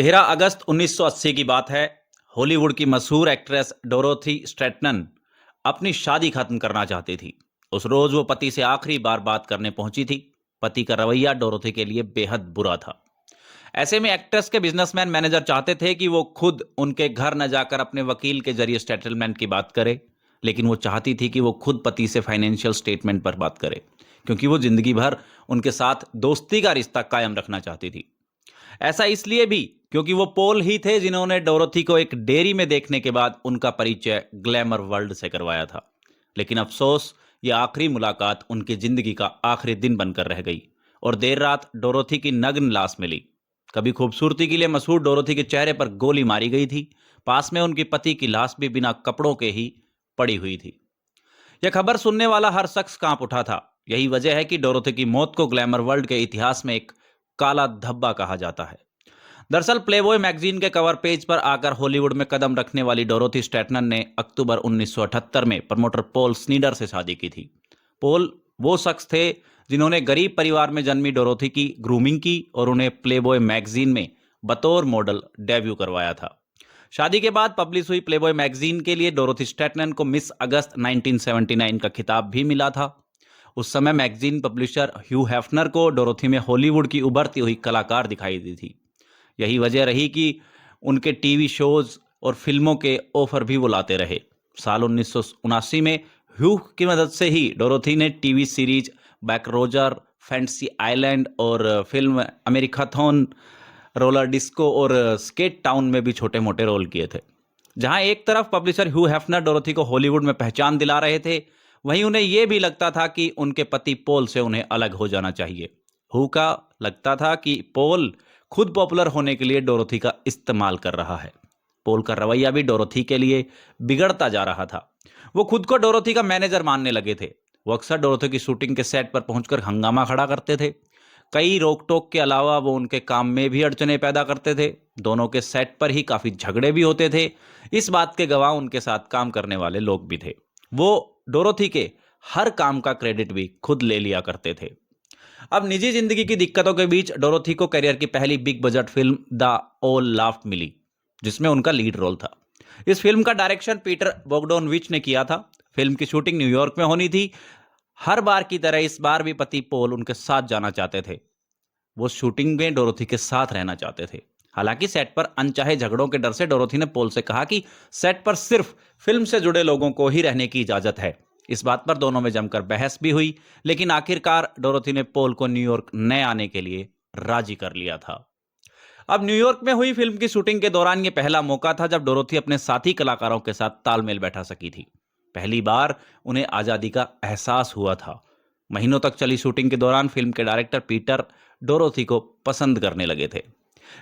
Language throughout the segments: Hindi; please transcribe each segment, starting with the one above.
13 अगस्त 1980 की बात है। हॉलीवुड की मशहूर एक्ट्रेस डोरोथी स्ट्रैटनन अपनी शादी खत्म करना चाहती थी। उस रोज वो पति से आखिरी बार बात करने पहुंची थी। पति का रवैया डोरोथी के लिए बेहद बुरा था। ऐसे में एक्ट्रेस के बिजनेसमैन मैनेजर चाहते थे कि वो खुद उनके घर न जाकर अपने वकील के जरिए सेटलमेंट की बात करे, लेकिन वो चाहती थी कि वो खुद पति से फाइनेंशियल स्टेटमेंट पर बात करे, क्योंकि वो जिंदगी भर उनके साथ दोस्ती का रिश्ता कायम रखना चाहती थी। ऐसा इसलिए भी क्योंकि वो पोल ही थे जिन्होंने डोरोथी को एक डेयरी में देखने के बाद उनका परिचय ग्लैमर वर्ल्ड से करवाया था। लेकिन अफसोस, ये आखिरी मुलाकात उनकी जिंदगी का आखिरी दिन बनकर रह गई और देर रात डोरोथी की नग्न लाश मिली। कभी खूबसूरती के लिए मशहूर डोरोथी के चेहरे पर गोली मारी गई थी। पास में उनकी पति की लाश भी बिना कपड़ों के ही पड़ी हुई थी। यह खबर सुनने वाला हर शख्स कांप उठा था। यही वजह है कि डोरोथी की मौत को ग्लैमर वर्ल्ड के इतिहास में एक काला धब्बा कहा जाता है। दरअसल प्लेबॉय मैगजीन के कवर पेज पर आकर हॉलीवुड में कदम रखने वाली डोरोथी स्ट्रैटनन ने अक्टूबर 1978 में प्रमोटर पॉल स्नीडर से शादी की थी। पॉल वो शख्स थे जिन्होंने गरीब परिवार में जन्मी डोरोथी की ग्रूमिंग की और उन्हें प्लेबॉय मैगजीन में बतौर मॉडल डेब्यू करवाया था। शादी के बाद पब्लिश हुई प्लेबॉय मैगजीन के लिए डोरोथी स्ट्रैटनन को मिस अगस्त 1979 का खिताब भी मिला था। उस समय मैगजीन पब्लिशर ह्यू हेफनर को डोरोथी में हॉलीवुड की उभरती हुई कलाकार दिखाई दी थी। यही वजह रही कि उनके टीवी शोज और फिल्मों के ऑफर भी वो लाते रहे। साल 1979 में ह्यू की मदद से ही डोरोथी ने TV series back Roger, fantasy island और फिल्म अमेरिकाथॉन, रोलर डिस्को और स्केट टाउन में भी छोटे मोटे रोल किए थे। जहां एक तरफ पब्लिशर ह्यू हेफनर डोरोथी को हॉलीवुड में पहचान दिला रहे थे, वहीं उन्हें यह भी लगता था कि उनके पति पॉल से उन्हें अलग हो जाना चाहिए। हू का लगता था कि पॉल खुद पॉपुलर होने के लिए डोरोथी का इस्तेमाल कर रहा है। पॉल का रवैया भी डोरोथी के लिए बिगड़ता जा रहा था। वो खुद को डोरोथी का मैनेजर मानने लगे थे। वो अक्सर डोरोथी की शूटिंग के सेट पर पहुंचकर हंगामा खड़ा करते थे। कई रोक टोक के अलावा वो उनके काम में भी अड़चने पैदा करते थे। दोनों के सेट पर ही काफी झगड़े भी होते थे। इस बात के गवाह उनके साथ काम करने वाले लोग भी थे। वो डोरोथी के हर काम का क्रेडिट भी खुद ले लिया करते थे। अब निजी जिंदगी की दिक्कतों के बीच डोरोथी को करियर की पहली बिग बजट फिल्म द ओल लाफ्ट मिली, जिसमें उनका लीड रोल था। इस फिल्म का डायरेक्शन पीटर बोगडानोविच ने किया था। फिल्म की शूटिंग न्यूयॉर्क में होनी थी। हर बार की तरह इस बार भी पति पॉल उनके साथ जाना चाहते थे। वो शूटिंग में डोरोथी के साथ रहना चाहते थे। हालांकि सेट पर अनचाहे झगड़ों के डर से डोरोथी ने पॉल से कहा कि सेट पर सिर्फ फिल्म से जुड़े लोगों को ही रहने की इजाजत है। इस बात पर दोनों में जमकर बहस भी हुई, लेकिन आखिरकार डोरोथी ने पॉल को न्यूयॉर्क न आने के लिए राजी कर लिया था। अब न्यूयॉर्क में हुई फिल्म की शूटिंग के दौरान यह पहला मौका था जब डोरोथी अपने साथी कलाकारों के साथ तालमेल बैठा सकी थी। पहली बार उन्हें आजादी का एहसास हुआ था। महीनों तक चली शूटिंग के दौरान फिल्म के डायरेक्टर पीटर डोरोथी को पसंद करने लगे थे।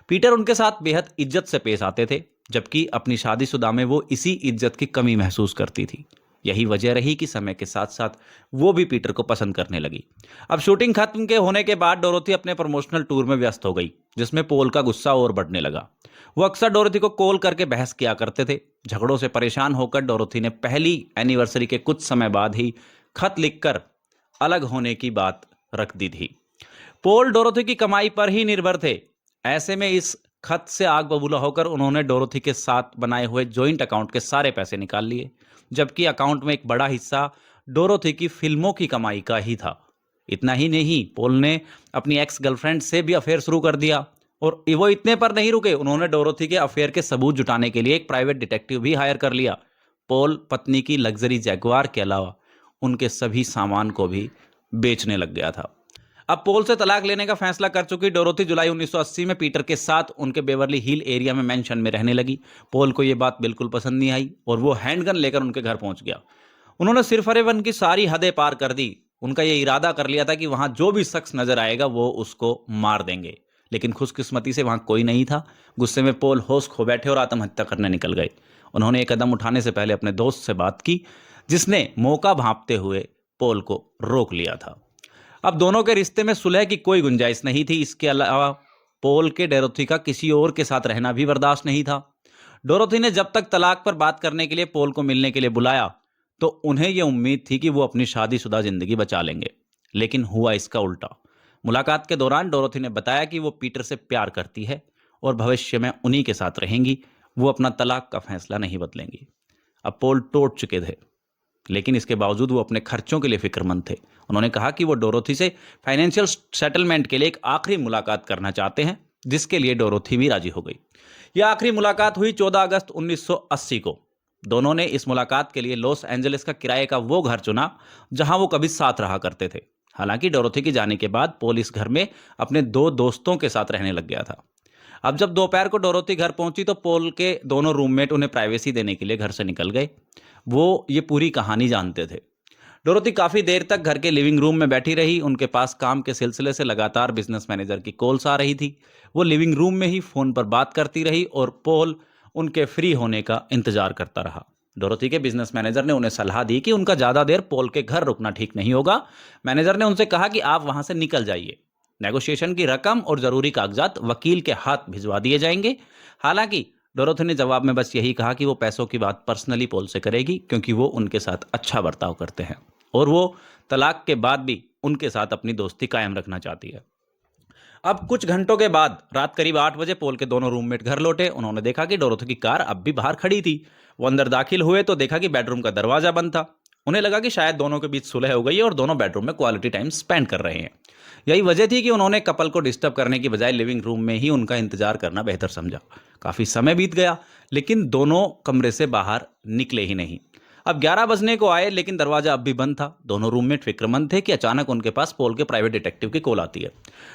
पीटर उनके साथ बेहद इज्जत से पेश आते थे, जबकि अपनी शादीशुदा में वो इसी इज्जत की कमी महसूस करती थी। यही वजह रही कि समय के साथ साथ वो भी पीटर को पसंद करने लगी। अब शूटिंग खत्म के होने के बाद डोरोथी अपने प्रमोशनल टूर में व्यस्त हो गई, जिसमें पॉल का गुस्सा और बढ़ने लगा। वो अक्सर डोरोथी को कॉल करके बहस किया करते थे। झगड़ों से परेशान होकर डोरोथी ने पहली एनिवर्सरी के कुछ समय बाद ही खत लिखकर अलग होने की बात रख दी थी। पॉल डोरोथी की कमाई पर ही निर्भर थे। ऐसे में इस खत से आग बबूला होकर उन्होंने डोरोथी के साथ बनाए हुए जॉइंट अकाउंट के सारे पैसे निकाल लिए, जबकि अकाउंट में एक बड़ा हिस्सा डोरोथी की फिल्मों की कमाई का ही था। इतना ही नहीं, पॉल ने अपनी एक्स गर्लफ्रेंड से भी अफेयर शुरू कर दिया। और वो इतने पर नहीं रुके, उन्होंने डोरोथी के अफेयर के सबूत जुटाने के लिए एक प्राइवेट डिटेक्टिव भी हायर कर लिया। पॉल पत्नी की लग्जरी जैगुआर के अलावा उनके सभी सामान को भी बेचने लग गया था। अब पॉल से तलाक लेने का फैसला कर चुकी डोरोथी जुलाई 1980 में पीटर के साथ उनके बेवर्ली हिल एरिया में मेंशन में रहने लगी। पॉल को यह बात बिल्कुल पसंद नहीं आई और वो हैंडगन लेकर उनके घर पहुंच गया। उन्होंने सिर्फ अरेवन की सारी हदें पार कर दी। उनका यह इरादा कर लिया था कि वहां जो भी शख्स नजर आएगा वो उसको मार देंगे, लेकिन खुशकिस्मती से वहां कोई नहीं था। गुस्से में पॉल होश खो बैठे और आत्महत्या करने निकल गए। उन्होंने एक कदम उठाने से पहले अपने दोस्त से बात की, जिसने मौका भांपते हुए पॉल को रोक लिया था। अब दोनों के रिश्ते में सुलह की कोई गुंजाइश नहीं थी। इसके अलावा पॉल के डोरोथी का किसी और के साथ रहना भी बर्दाश्त नहीं था। डोरोथी ने जब तक तलाक पर बात करने के लिए पॉल को मिलने के लिए बुलाया, तो उन्हें यह उम्मीद थी कि वो अपनी शादीशुदा जिंदगी बचा लेंगे, लेकिन हुआ इसका उल्टा। मुलाकात के दौरान डोरोथी ने बताया कि वो पीटर से प्यार करती है और भविष्य में उन्हीं के साथ रहेंगी। वो अपना तलाक का फैसला नहीं बदलेंगी। अब पोल टूट चुके थे, लेकिन इसके बावजूद वो अपने खर्चों के लिए फिक्रमंद थे। उन्होंने कहा कि वो डोरोथी से फाइनेंशियल सेटलमेंट के लिए एक आखिरी मुलाकात करना चाहते हैं, जिसके लिए डोरोथी भी राजी हो गई। यह आखिरी मुलाकात हुई 14 अगस्त 1980 को। दोनों ने इस मुलाकात के लिए लॉस एंजलिस का किराए का वो घर चुना जहां वो कभी साथ रहा करते थे। हालांकि डोरोथी के जाने के बाद पोल इस घर में अपने दो दोस्तों के साथ रहने लग गया था। अब जब दोपहर को डोरोथी घर पहुंची तो पोल के दोनों रूममेट उन्हें प्राइवेसी देने के लिए घर से निकल गए। वो ये पूरी कहानी जानते थे। डोरोथी काफी देर तक घर के लिविंग रूम में बैठी रही। उनके पास काम के सिलसिले से लगातार बिजनेस मैनेजर की कॉल्स आ रही थी। वो लिविंग रूम में ही फोन पर बात करती रही और पोल उनके फ्री होने का इंतजार करता रहा। डोरोथी के बिजनेस मैनेजर ने उन्हें सलाह दी कि उनका ज्यादा देर पोल के घर रुकना ठीक नहीं होगा। मैनेजर ने उनसे कहा कि आप वहां से निकल जाइए। नेगोशिएशन की रकम और जरूरी कागजात वकील के हाथ भिजवा दिए जाएंगे। हालांकि डोरोथी ने जवाब में बस यही कहा कि वो पैसों की बात पर्सनली पोल से करेगी, क्योंकि वो उनके साथ अच्छा बर्ताव करते हैं और वो तलाक के बाद भी उनके साथ अपनी दोस्ती कायम रखना चाहती है। अब कुछ घंटों के बाद रात करीब 8 बजे पोल के दोनों रूममेट घर लौटे। उन्होंने देखा कि डोरोथी की कार अब भी बाहर खड़ी थी। वो अंदर दाखिल हुए तो देखा कि बेडरूम का दरवाजा बंद था। उन्हें लगा कि शायद दोनों के बीच सुलह हो गई है और दोनों बेडरूम में क्वालिटी टाइम स्पेंड कर रहे हैं। यही वजह थी कि उन्होंने कपल को डिस्टर्ब करने की बजाय लिविंग रूम में ही उनका इंतजार करना बेहतर समझा। काफी समय बीत गया, लेकिन दोनों कमरे से बाहर निकले ही नहीं। अब 11 बजने को आए, लेकिन दरवाजा अब भी बंद था। दोनों रूममेट फिक्रमंद थे कि अचानक उनके पास पोल के प्राइवेट डिटेक्टिव की कॉल आती है।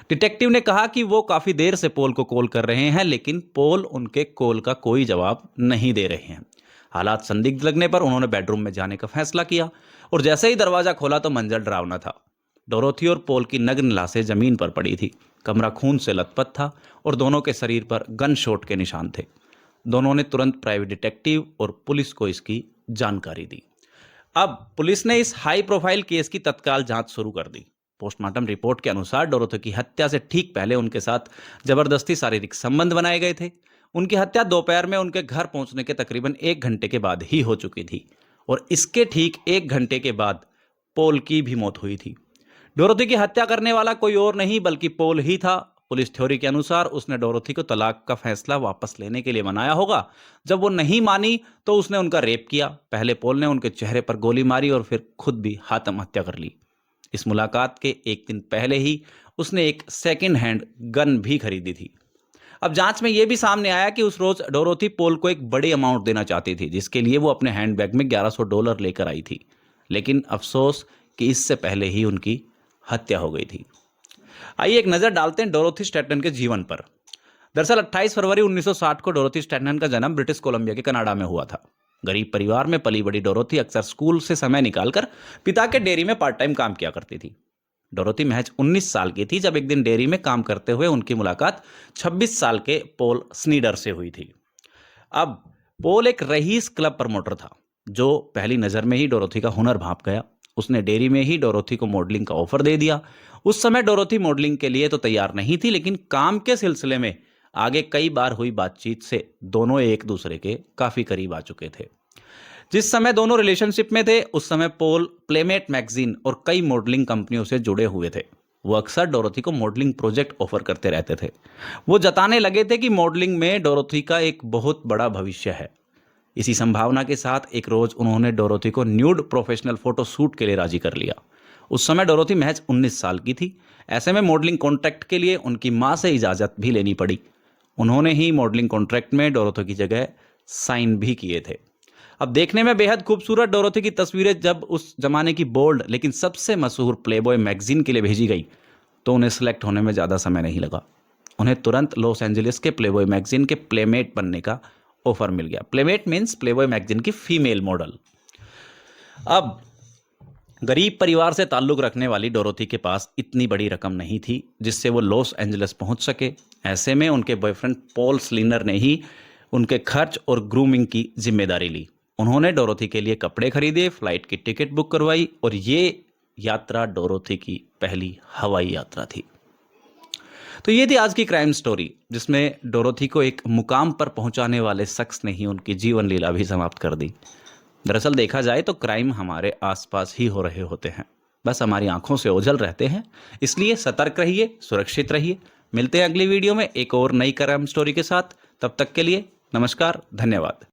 डिटेक्टिव ने कहा कि वो काफी देर से पोल को कॉल कर रहे हैं, लेकिन पोल उनके कॉल का कोई जवाब नहीं दे रहे हैं। हालात संदिग्ध लगने पर उन्होंने बेडरूम में जाने का फैसला किया और जैसे ही दरवाजा खोला तो मंजर डरावना था। डोरोथी और पोल की नग्न लाशें जमीन पर पड़ी थी। कमरा खून से लथपथ था और दोनों के शरीर पर गन शॉट के निशान थे। दोनों ने तुरंत प्राइवेट डिटेक्टिव और पुलिस को इसकी जानकारी दी। अब पुलिस ने इस हाई प्रोफाइल केस की तत्काल जांच शुरू कर दी। पोस्टमार्टम रिपोर्ट के अनुसार डोरोथी की हत्या से ठीक पहले उनके साथ जबरदस्ती शारीरिक संबंध बनाए गए थे। उनकी हत्या दोपहर में उनके घर पहुंचने के तकरीबन 1 घंटे के बाद ही हो चुकी थी और इसके ठीक 1 घंटे के बाद पोल की भी मौत हुई थी। डोरोथी की हत्या करने वाला कोई और नहीं बल्कि पोल ही था। पुलिस थ्योरी के अनुसार उसने डोरोथी को तलाक का फैसला वापस लेने के लिए मनाया होगा। जब वो नहीं मानी तो उसने उनका रेप किया। पहले पोल ने उनके चेहरे पर गोली मारी और फिर खुद भी आत्महत्या कर ली। इस मुलाकात के 1 दिन पहले ही उसने एक सेकंड हैंड गन भी खरीदी थी। अब जांच में यह भी सामने आया कि उस रोज डोरोथी पोल को एक बड़ी अमाउंट देना चाहती थी, जिसके लिए वो अपने हैंडबैग में $1100 लेकर आई थी। लेकिन अफसोस कि इससे पहले ही उनकी हत्या हो गई थी। आइए एक नजर डालते हैं डोरोथी स्टैटन के जीवन पर। दरअसल 28 फरवरी 1960 को डोरोथी स्टैटन का जन्म ब्रिटिश कोलंबिया के कनाडा में हुआ था। गरीब परिवार में पली बड़ी डोरोथी अक्सर स्कूल से समय निकालकर पिता के डेयरी में पार्ट टाइम काम किया करती थी। डोरोथी महज 19 साल की थी जब एक दिन डेयरी में काम करते हुए उनकी मुलाकात 26 साल के पोल स्नीडर से हुई थी। अब पोल एक रईस क्लब प्रमोटर था जो पहली नजर में ही डोरोथी का हुनर भांप गया। उसने डेयरी में ही डोरोथी को मॉडलिंग का ऑफर दे दिया। उस समय डोरोथी मॉडलिंग के लिए तो तैयार नहीं थी, लेकिन काम के सिलसिले में आगे कई बार हुई बातचीत से दोनों एक दूसरे के काफी करीब आ चुके थे। जिस समय दोनों रिलेशनशिप में थे उस समय पोल प्लेमेट मैगजीन और कई मॉडलिंग कंपनियों से जुड़े हुए थे। वो अक्सर डोरोथी को मॉडलिंग प्रोजेक्ट ऑफर करते रहते थे। वो जताने लगे थे कि मॉडलिंग में डोरोथी का एक बहुत बड़ा भविष्य है। इसी संभावना के साथ एक रोज उन्होंने डोरोथी को न्यूड प्रोफेशनल फोटो शूट के लिए राजी कर लिया। उस समय डोरोथी महज 19 साल की थी। ऐसे में मॉडलिंग कॉन्ट्रैक्ट के लिए उनकी मां से इजाजत भी लेनी पड़ी। उन्होंने ही मॉडलिंग कॉन्ट्रैक्ट में डोरोथी की जगह साइन भी किए थे। अब देखने में बेहद खूबसूरत डोरोथी की तस्वीरें जब उस जमाने की बोल्ड लेकिन सबसे मशहूर प्लेबॉय मैगजीन के लिए भेजी गई तो उन्हें सेलेक्ट होने में ज़्यादा समय नहीं लगा। उन्हें तुरंत लॉस एंजलिस के प्लेबॉय मैगजीन के प्लेमेट बनने का ऑफर मिल गया। प्लेमेट मीन्स प्लेबॉय मैगजीन की फीमेल मॉडल। अब गरीब परिवार से ताल्लुक रखने वाली डोरोथी के पास इतनी बड़ी रकम नहीं थी जिससे वो लॉस एंजलिस पहुंच सके। ऐसे में उनके बॉयफ्रेंड पॉल स्लीनर ने ही उनके खर्च और ग्रूमिंग की जिम्मेदारी ली। उन्होंने डोरोथी के लिए कपड़े खरीदे, फ्लाइट की टिकट बुक करवाई और ये यात्रा डोरोथी की पहली हवाई यात्रा थी। तो ये थी आज की क्राइम स्टोरी, जिसमें डोरोथी को एक मुकाम पर पहुंचाने वाले शख्स ने ही उनकी जीवन लीला भी समाप्त कर दी। दरअसल देखा जाए तो क्राइम हमारे आसपास ही हो रहे होते हैं, बस हमारी आंखों से ओझल रहते हैं। इसलिए सतर्क रहिए, सुरक्षित रहिए, मिलते हैं अगली वीडियो में एक और नई क्राइम स्टोरी के साथ। तब तक के लिए नमस्कार, धन्यवाद।